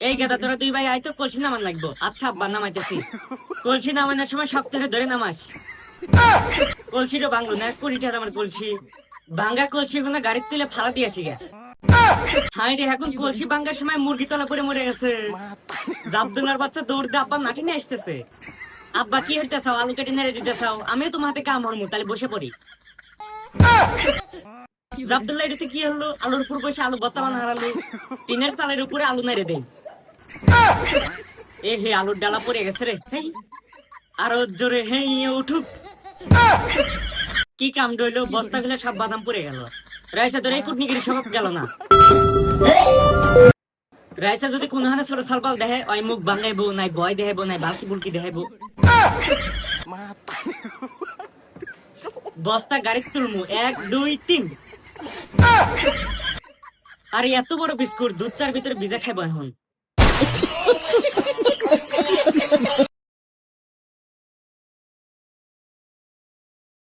এই গাদা তোরা দুই ভাই আয় তো, কলসি নামান লাগবো। আচ্ছা আব্বা নামাইতেছি। কলসি নামানোর সময় শক্ত করে ধরে নামাস। কলসিটা ভাঙলো না, কোটিটার আমার কলসি ভাঙ্গা। কলসি গুলো গাড়ির তুলে ফালা দিয়ে আসি গা। হাই রে, এখন কলসি ভাঙ্গার সময় মুরগি তলা পরে মরে গেছে। জাবদুল্লার বাচ্চা দৌড় দিয়ে আব্বা নাটি নিয়ে আসতেছে। আব্বা কি হইতে চাও? আলু কেটে নেড়ে দিতে চাও? আমিও তোমার হাতে কাম হরমু, তাহলে বসে পড়ি। জাবদুল্লাহ এটা কি হলো? আলুর উপর বসে আলু ভর্তা বানা হারালো। টিনের চালের উপরে আলু নেড়ে দেই। এ হে, আলুর ডালা পড়ে গেছে রে। হেই, আরো জোরে হেই উঠুক। কি কাম রইলো? বস্তা গুলো সব বাদাম পড়ে গেল। রাইসা তোর এই কুটনিগিরি স্বভাব গেল না। রাইসা যদি কোন হানে ছোট সালপাল দেহে, ওই মুখ ভাঙাইবো, নাই ভয় দেখাইবো, নাই বালকি বুলকি দেখাইবো। বস্তা গাড়ির তুলমু, 1 2 3। আরে এত বড় বিস্কুট দুধ চার ভিতরে ভিজা খাইবো এখন।